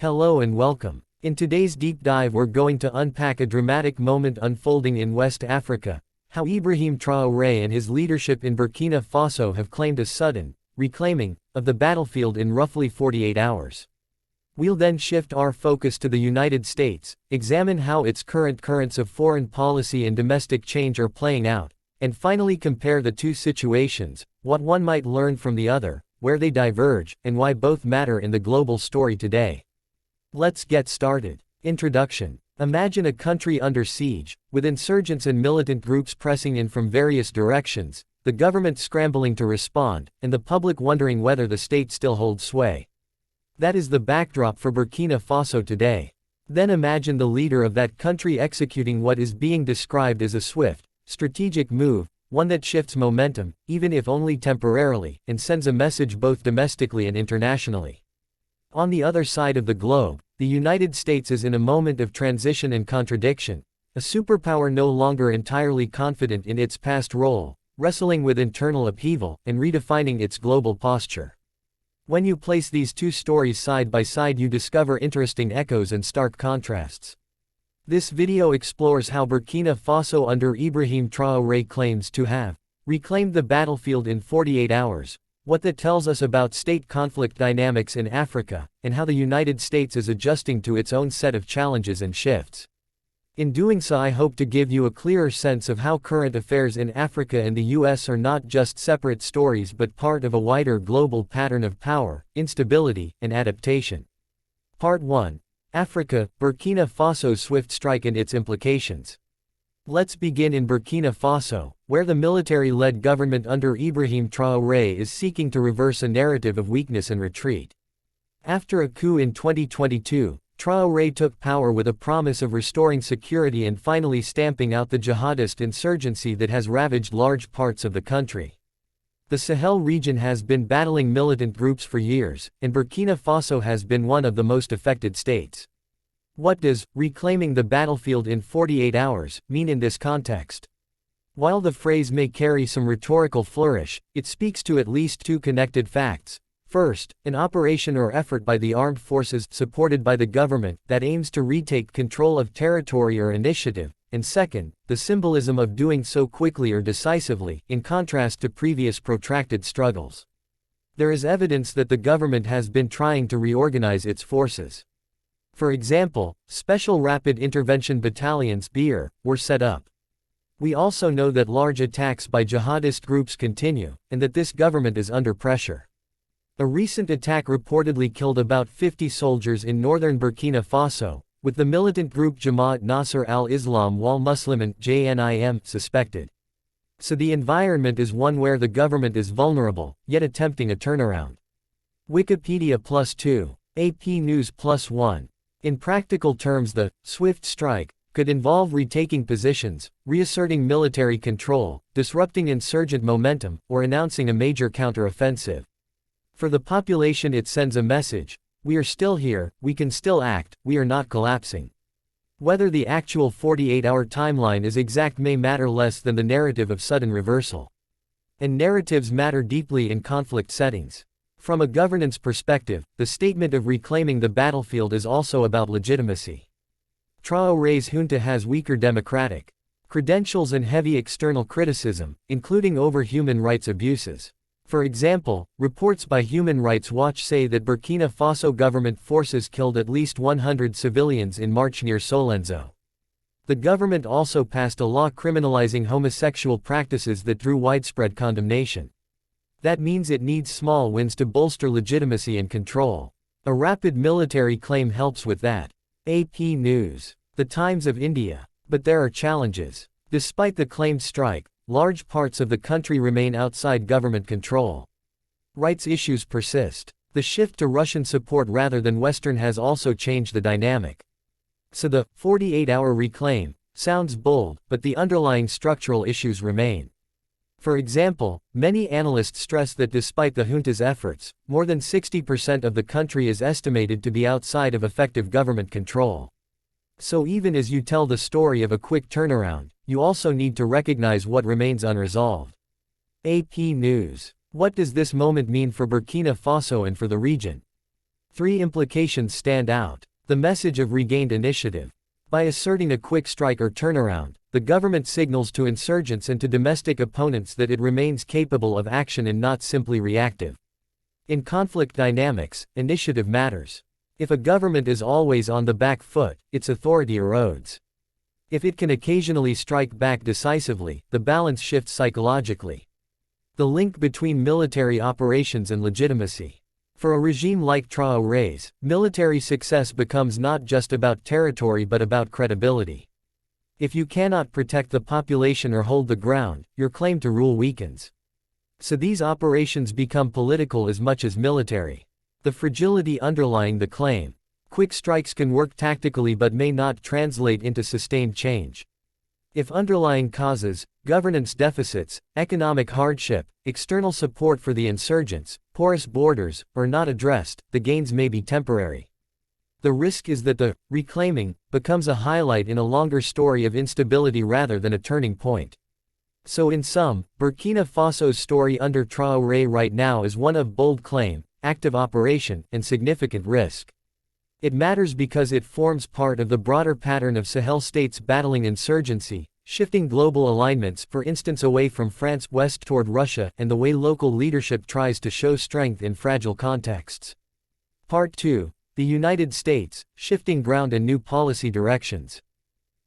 Hello and welcome. In today's deep dive we're going to unpack a dramatic moment unfolding in West Africa, how Ibrahim Traoré and his leadership in Burkina Faso have claimed a sudden reclaiming of the battlefield in roughly 48 hours. We'll then shift our focus to the United States, examine how its current currents of foreign policy and domestic change are playing out, and finally compare the two situations, what one might learn from the other, where they diverge, and why both matter in the global story today. Let's get started. Introduction. Imagine a country under siege, with insurgents and militant groups pressing in from various directions, the government scrambling to respond, and the public wondering whether the state still holds sway. That is the backdrop for Burkina Faso today. Then imagine the leader of that country executing what is being described as a swift, strategic move, one that shifts momentum, even if only temporarily, and sends a message both domestically and internationally. On the other side of the globe, the United States is in a moment of transition and contradiction, a superpower no longer entirely confident in its past role, wrestling with internal upheaval, and redefining its global posture. When you place these two stories side by side you discover interesting echoes and stark contrasts. This video explores how Burkina Faso under Ibrahim Traoré claims to have reclaimed the battlefield in 48 hours, what that tells us about state conflict dynamics in Africa, and how the United States is adjusting to its own set of challenges and shifts. In doing so I hope to give you a clearer sense of how current affairs in Africa and the US are not just separate stories but part of a wider global pattern of power, instability, and adaptation. Part 1. Africa, Burkina Faso's swift strike and its implications. Let's begin in Burkina Faso, where the military-led government under Ibrahim Traoré is seeking to reverse a narrative of weakness and retreat. After a coup in 2022, Traoré took power with a promise of restoring security and finally stamping out the jihadist insurgency that has ravaged large parts of the country. The Sahel region has been battling militant groups for years, and Burkina Faso has been one of the most affected states. What does reclaiming the battlefield in 48 hours mean in this context? While the phrase may carry some rhetorical flourish, it speaks to at least two connected facts. First, an operation or effort by the armed forces supported by the government that aims to retake control of territory or initiative, and second, the symbolism of doing so quickly or decisively, in contrast to previous protracted struggles. There is evidence that the government has been trying to reorganize its forces. For example, Special Rapid Intervention Battalions (BIR) were set up. We also know that large attacks by jihadist groups continue, and that this government is under pressure. A recent attack reportedly killed about 50 soldiers in northern Burkina Faso, with the militant group Jamaat Nasr al-Islam wal Muslimin (JNIM) suspected. So the environment is one where the government is vulnerable, yet attempting a turnaround. Wikipedia +2. AP News +1. In practical terms the swift strike could involve retaking positions, reasserting military control, disrupting insurgent momentum, or announcing a major counter-offensive. For the population it sends a message: we are still here, we can still act, we are not collapsing. Whether the actual 48-hour timeline is exact may matter less than the narrative of sudden reversal. And narratives matter deeply in conflict settings. From a governance perspective, the statement of reclaiming the battlefield is also about legitimacy. Traoré's junta has weaker democratic credentials and heavy external criticism, including over human rights abuses. For example, reports by Human Rights Watch say that Burkina Faso government forces killed at least 100 civilians in March near Solenzo. The government also passed a law criminalizing homosexual practices that drew widespread condemnation. That means it needs small wins to bolster legitimacy and control. A rapid military claim helps with that. AP News. The Times of India. But there are challenges. Despite the claimed strike, large parts of the country remain outside government control. Rights issues persist. The shift to Russian support rather than Western has also changed the dynamic. So the 48-hour reclaim sounds bold, but the underlying structural issues remain. For example, many analysts stress that despite the junta's efforts, more than 60% of the country is estimated to be outside of effective government control. So even as you tell the story of a quick turnaround, you also need to recognize what remains unresolved. AP News. What does this moment mean for Burkina Faso and for the region? Three implications stand out. The message of regained initiative. By asserting a quick strike or turnaround, the government signals to insurgents and to domestic opponents that it remains capable of action and not simply reactive. In conflict dynamics, initiative matters. If a government is always on the back foot, its authority erodes. If it can occasionally strike back decisively, the balance shifts psychologically. The link between military operations and legitimacy. For a regime like Traoré's, military success becomes not just about territory but about credibility. If you cannot protect the population or hold the ground, your claim to rule weakens. So these operations become political as much as military. The fragility underlying the claim. Quick strikes can work tactically but may not translate into sustained change. If underlying causes, governance deficits, economic hardship, external support for the insurgents, porous borders, are not addressed, the gains may be temporary. The risk is that the reclaiming becomes a highlight in a longer story of instability rather than a turning point. So in sum, Burkina Faso's story under Traoré right now is one of bold claim, active operation, and significant risk. It matters because it forms part of the broader pattern of Sahel states battling insurgency, shifting global alignments, for instance away from France west toward Russia, and the way local leadership tries to show strength in fragile contexts. Part 2. The United States, shifting ground and new policy directions.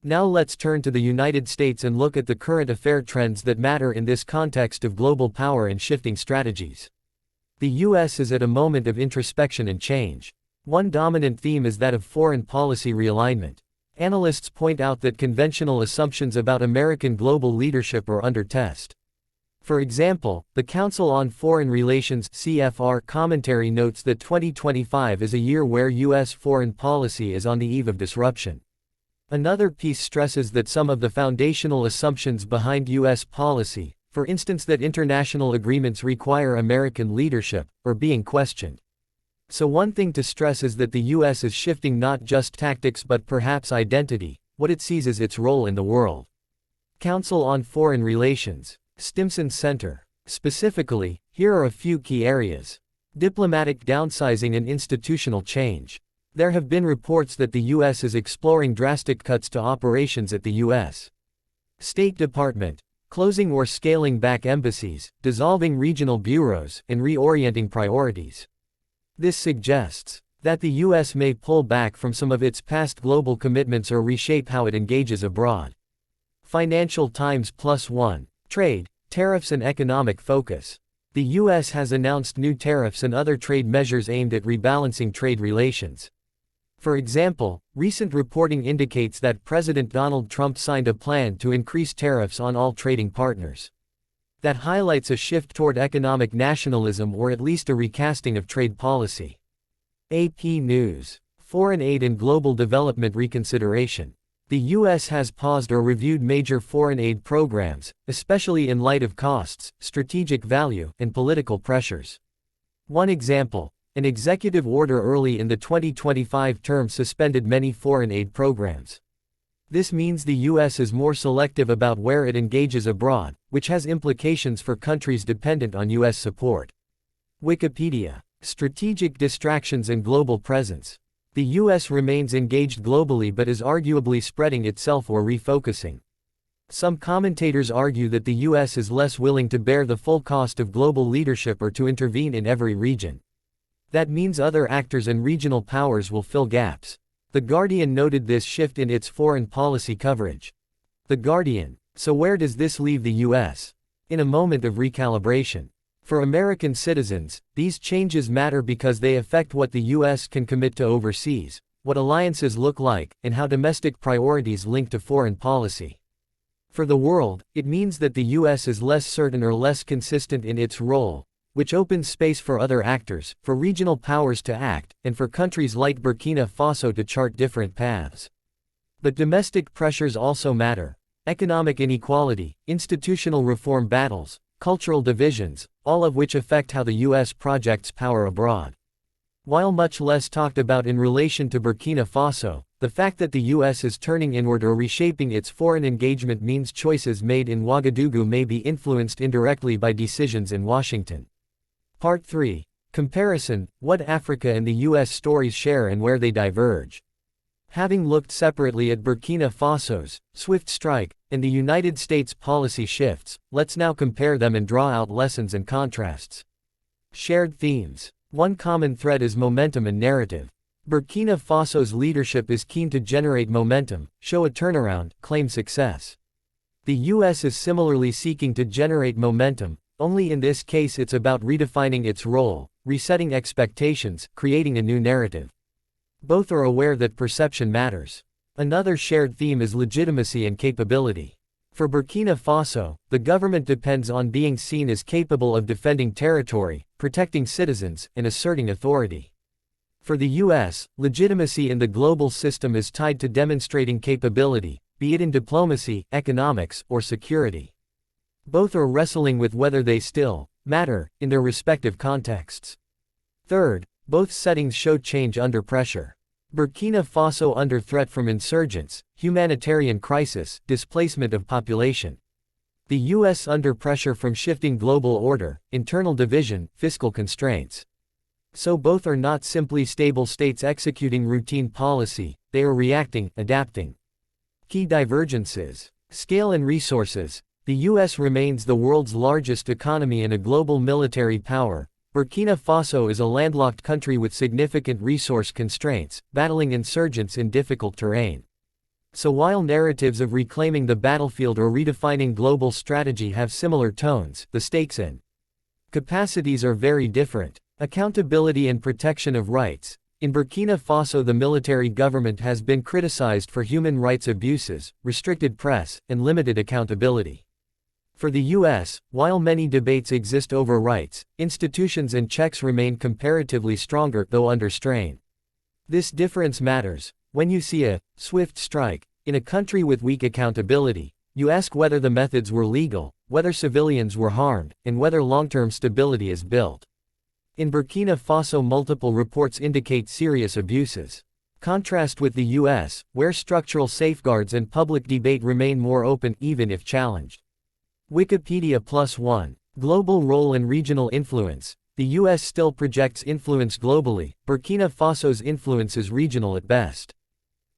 Now let's turn to the United States and look at the current affair trends that matter in this context of global power and shifting strategies. The US is at a moment of introspection and change. One dominant theme is that of foreign policy realignment. Analysts point out that conventional assumptions about American global leadership are under test. For example, the Council on Foreign Relations (CFR) commentary notes that 2025 is a year where U.S. foreign policy is on the eve of disruption. Another piece stresses that some of the foundational assumptions behind U.S. policy, for instance that international agreements require American leadership, are being questioned. So one thing to stress is that the US is shifting not just tactics but perhaps identity, what it sees as its role in the world. Council on Foreign Relations, Stimson Center. Specifically, here are a few key areas. Diplomatic downsizing and institutional change. There have been reports that the US is exploring drastic cuts to operations at the US State Department, closing or scaling back embassies, dissolving regional bureaus, and reorienting priorities. This suggests that the US may pull back from some of its past global commitments or reshape how it engages abroad. Financial Times +1. Trade, tariffs and economic focus. The US has announced new tariffs and other trade measures aimed at rebalancing trade relations. For example, recent reporting indicates that President Donald Trump signed a plan to increase tariffs on all trading partners. That highlights a shift toward economic nationalism or at least a recasting of trade policy. AP News. Foreign aid and global development reconsideration. The U.S. has paused or reviewed major foreign aid programs, especially in light of costs, strategic value, and political pressures. One example, an executive order early in the 2025 term suspended many foreign aid programs. This means the U.S. is more selective about where it engages abroad, which has implications for countries dependent on U.S. support. Wikipedia. Strategic distractions and global presence. The U.S. remains engaged globally but is arguably spreading itself or refocusing. Some commentators argue that the U.S. is less willing to bear the full cost of global leadership or to intervene in every region. That means other actors and regional powers will fill gaps. The Guardian noted this shift in its foreign policy coverage. The Guardian. So where does this leave the U.S.? In a moment of recalibration. For American citizens, these changes matter because they affect what the U.S. can commit to overseas, what alliances look like, and how domestic priorities link to foreign policy. For the world, it means that the U.S. is less certain or less consistent in its role, which opens space for other actors, for regional powers to act, and for countries like Burkina Faso to chart different paths. But domestic pressures also matter. Economic inequality, institutional reform battles, cultural divisions, all of which affect how the U.S. projects power abroad. While much less talked about in relation to Burkina Faso, the fact that the U.S. is turning inward or reshaping its foreign engagement means choices made in Ouagadougou may be influenced indirectly by decisions in Washington. Part 3. Comparison: what Africa and the US stories share and where they diverge. Having looked separately at Burkina Faso's swift strike and the United States' policy shifts, let's now compare them and draw out lessons and contrasts. Shared themes. One common thread is momentum and narrative. Burkina Faso's leadership is keen to generate momentum, show a turnaround, claim success. The US is similarly seeking to generate momentum, only in this case it's about redefining its role, resetting expectations, creating a new narrative. Both are aware that perception matters. Another shared theme is legitimacy and capability. For Burkina Faso, the government depends on being seen as capable of defending territory, protecting citizens, and asserting authority. For the US, legitimacy in the global system is tied to demonstrating capability, be it in diplomacy, economics, or security. Both are wrestling with whether they still matter in their respective contexts. Third, both settings show change under pressure. Burkina Faso under threat from insurgents, humanitarian crisis, displacement of population. The US under pressure from shifting global order, internal division, fiscal constraints. So both are not simply stable states executing routine policy, they are reacting, adapting. Key divergences. Scale and resources. The US remains the world's largest economy and a global military power. Burkina Faso is a landlocked country with significant resource constraints, battling insurgents in difficult terrain. So while narratives of reclaiming the battlefield or redefining global strategy have similar tones, the stakes and capacities are very different. Accountability and protection of rights. In Burkina Faso, the military government has been criticized for human rights abuses, restricted press, and limited accountability. For the US, while many debates exist over rights, institutions and checks remain comparatively stronger, though under strain. This difference matters. When you see a swift strike in a country with weak accountability, you ask whether the methods were legal, whether civilians were harmed, and whether long-term stability is built. In Burkina Faso, multiple reports indicate serious abuses. Contrast with the US, where structural safeguards and public debate remain more open, even if challenged. Wikipedia +1. Global role and regional influence. The US still projects influence globally, Burkina Faso's influence is regional at best.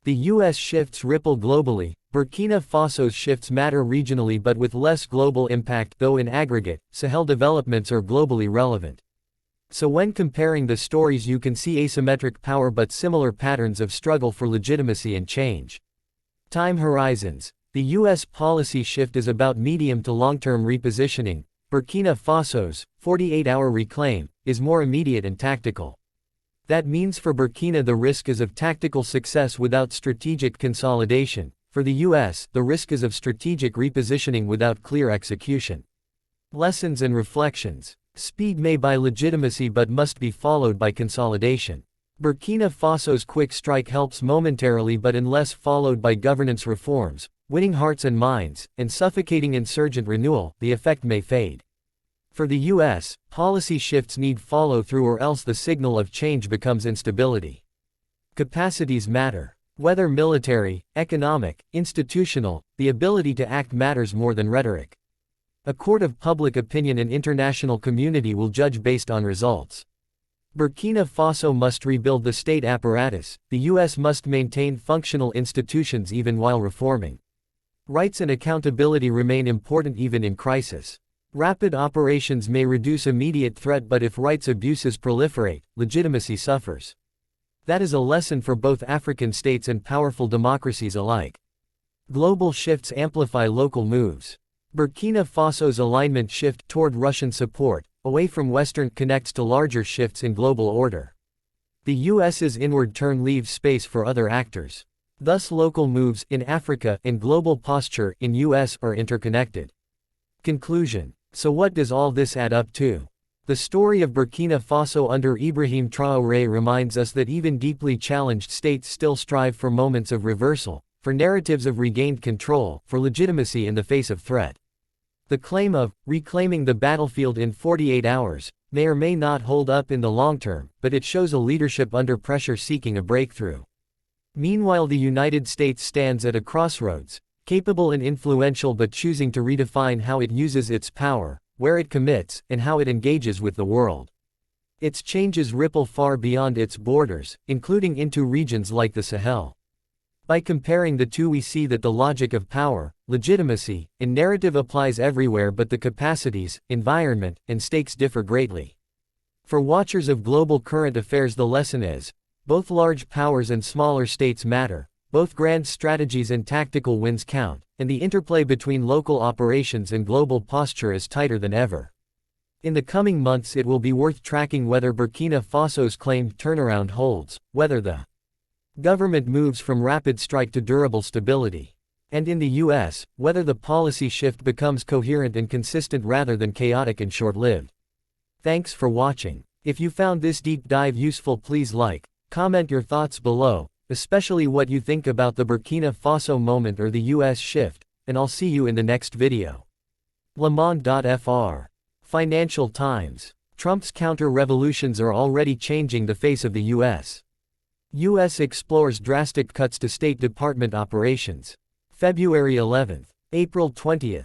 The US shifts ripple globally, Burkina Faso's shifts matter regionally but with less global impact, though in aggregate, Sahel developments are globally relevant. So when comparing the stories you can see asymmetric power but similar patterns of struggle for legitimacy and change. Time horizons. The US policy shift is about medium to long-term repositioning. Burkina Faso's 48-hour reclaim is more immediate and tactical. That means for Burkina the risk is of tactical success without strategic consolidation. For the US, the risk is of strategic repositioning without clear execution. Lessons and reflections. Speed may buy legitimacy but must be followed by consolidation. Burkina Faso's quick strike helps momentarily but unless followed by governance reforms, winning hearts and minds, and suffocating insurgent renewal, the effect may fade. For the US, policy shifts need follow-through or else the signal of change becomes instability. Capacities matter. Whether military, economic, institutional, the ability to act matters more than rhetoric. A court of public opinion and international community will judge based on results. Burkina Faso must rebuild the state apparatus, the US must maintain functional institutions even while reforming. Rights and accountability remain important even in crisis. Rapid operations may reduce immediate threat but if rights abuses proliferate, legitimacy suffers. That is a lesson for both African states and powerful democracies alike. Global shifts amplify local moves. Burkina Faso's alignment shift toward Russian support, away from Western, connects to larger shifts in global order. The US's inward turn leaves space for other actors. Thus local moves in Africa and global posture in US are interconnected. Conclusion. So what does all this add up to? The story of Burkina Faso under Ibrahim Traoré reminds us that even deeply challenged states still strive for moments of reversal, for narratives of regained control, for legitimacy in the face of threat. The claim of reclaiming the battlefield in 48 hours may or may not hold up in the long term, but it shows a leadership under pressure seeking a breakthrough. Meanwhile, the United States stands at a crossroads, capable and influential but choosing to redefine how it uses its power, where it commits, and how it engages with the world. Its changes ripple far beyond its borders, including into regions like the Sahel. By comparing the two, we see that the logic of power, legitimacy, and narrative applies everywhere, but the capacities, environment, and stakes differ greatly. For watchers of global current affairs, the lesson is, both large powers and smaller states matter, both grand strategies and tactical wins count, and the interplay between local operations and global posture is tighter than ever. In the coming months, it will be worth tracking whether Burkina Faso's claimed turnaround holds, whether the government moves from rapid strike to durable stability. And in the US, whether the policy shift becomes coherent and consistent rather than chaotic and short-lived. Thanks for watching. If you found this deep dive useful, please like, comment your thoughts below, especially what you think about the Burkina Faso moment or the US shift, and I'll see you in the next video. Le Financial Times. Trump's counter-revolutions are already changing the face of the US. U.S. explores drastic cuts to State Department operations. February 11. April 20.